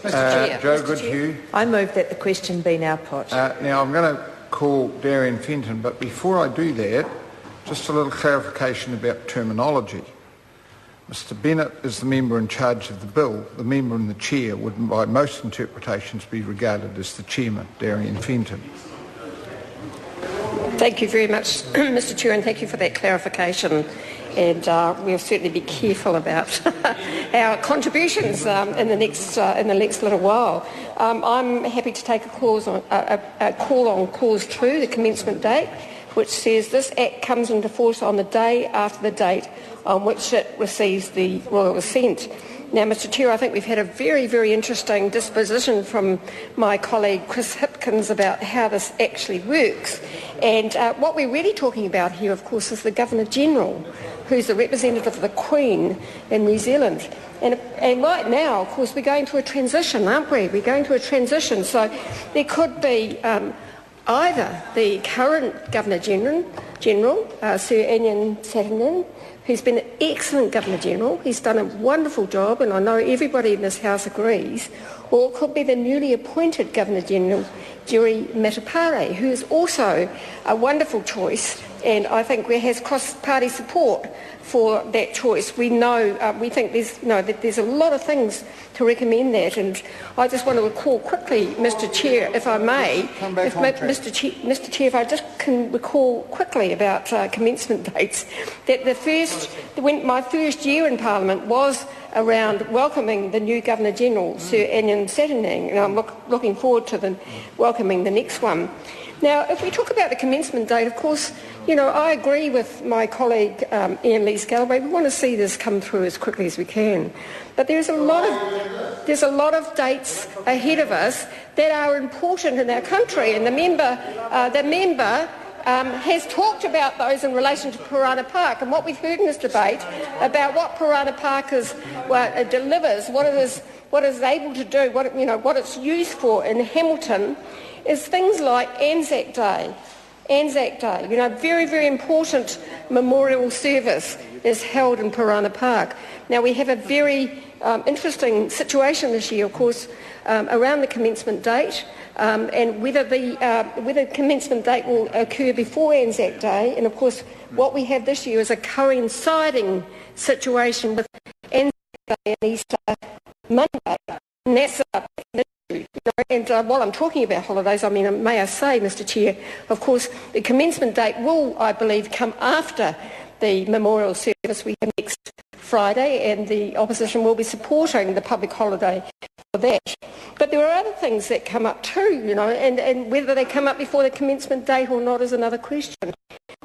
Joe Goodhue. I move that the question be now put. Now, I'm going to call Darian Fenton, but before I do that, just a little clarification about terminology. Mr Bennett is the member in charge of the bill. The member in the chair would, by most interpretations, be regarded as the chairman, Darian Fenton. Thank you very much, Mr Chair, and thank you for that clarification. And we'll certainly be careful about our contributions in the next little while. I'm happy to take a call on Clause 2, the commencement date, which says this Act comes into force on the day after the date on which it receives the royal assent. Now, Mr Chair, I think we've had a very, very interesting disposition from my colleague Chris Hipkins about how this actually works. And what we're really talking about here, of course, is the Governor-General, who's the representative of the Queen in New Zealand. And right now, of course, we're going through a transition, aren't we? We're going through a transition. So there could be either the current Governor-General, Sir Anion Saturnin, who's been an excellent Governor-General. He's done a wonderful job, and I know everybody in this House agrees. Or it could be the newly appointed Governor-General, Jerry Matapare, who is also a wonderful choice, and I think has cross-party support for that choice. We know, we think there's a lot of things to recommend that, and I just want to recall quickly, Mr Chair, if I may, Mr Chair, if I just can recall quickly about commencement dates, that when my first year in Parliament was around welcoming the new Governor-General, Sir Anion Saturnin, and I'm looking forward to welcoming the next one. Now, if we talk about the commencement date, of course, I agree with my colleague Ian Lees-Galloway. We want to see this come through as quickly as we can. But there's a lot of dates ahead of us that are important in our country, and the member has talked about those in relation to Parana Park, and what we've heard in this debate about what Parana Park delivers, what it is able to do, what it's used for in Hamilton, is things like Anzac Day. Very, very important memorial service is held in Parana Park. Now, we have a very interesting situation this year, of course, around the commencement date, and whether the commencement date will occur before Anzac Day. And, of course, what we have this year is a coinciding situation with Anzac Day and Easter Monday. And that's And while I'm talking about holidays, may I say, Mr Chair, of course, the commencement date will, I believe, come after the memorial service we have next Friday, and the opposition will be supporting the public holiday for that. But there are other things that come up too, and whether they come up before the commencement date or not is another question.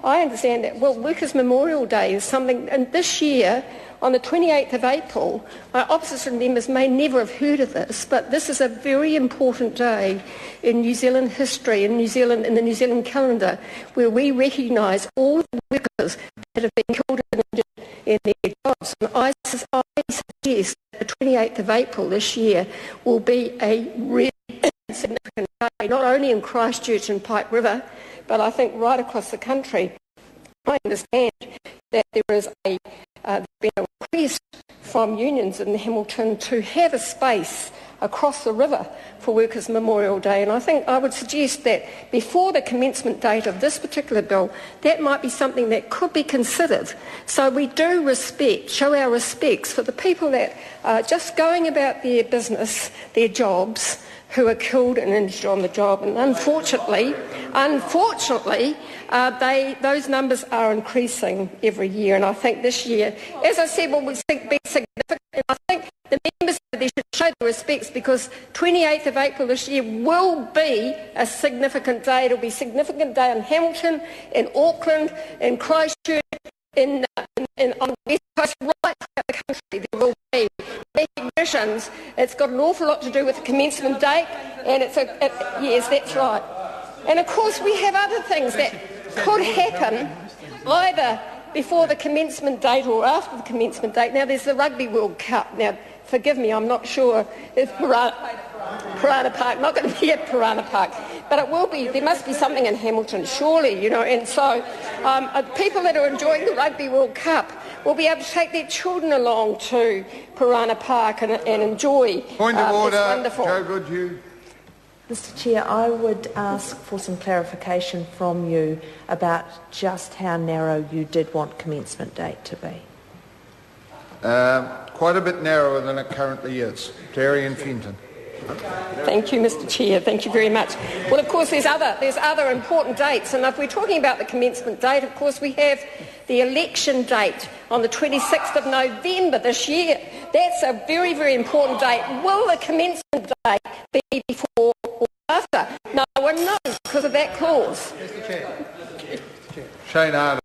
I understand that, Workers' Memorial Day is something, and this year, on the 28th of April, my opposition members may never have heard of this, but this is a very important day in New Zealand history, in the New Zealand calendar, where we recognise all the workers that have been killed in their jobs. And I suggest that the 28th of April this year will be a really significant day, not only in Christchurch and Pike River, but I think right across the country. I understand that there is been a request from unions in Hamilton to have a space across the river for Workers' Memorial Day, and I think I would suggest that before the commencement date of this particular bill, that might be something that could be considered. So we do show our respects for the people that are just going about their business, their jobs, who are killed and injured on the job. And unfortunately, those numbers are increasing every year. And I think this year, as I said, will be significant. And I think the members they should show the respects, because 28th of April this year will be a significant day. It will be a significant day in Hamilton, in Auckland, in Christchurch, on the West Coast, right throughout the country. There will be recognitions. It's got an awful lot to do with the commencement date, and yes, that's right. And of course, we have other things that could happen either before the commencement date or after the commencement date. Now, there's the Rugby World Cup. Now, forgive me, I'm not sure if Parana Park, not going to be at Parana Park, but it will be. There must be something in Hamilton, surely, you know, and so people that are enjoying the Rugby World Cup will be able to take their children along to Parana Park and enjoy. Point of order, it's wonderful. Joe Goodhue. Mr Chair, I would ask for some clarification from you about just how narrow you did want commencement date to be. Quite a bit narrower than it currently is. Darian Fenton. Thank you, Mr Chair. Thank you very much. Well, of course, there's other important dates, and if we're talking about the commencement date, of course, we have the election date on the 26th of November this year. That's a very, very important date. Will the commencement date be before or after? No one knows because of that clause. Shane Arden.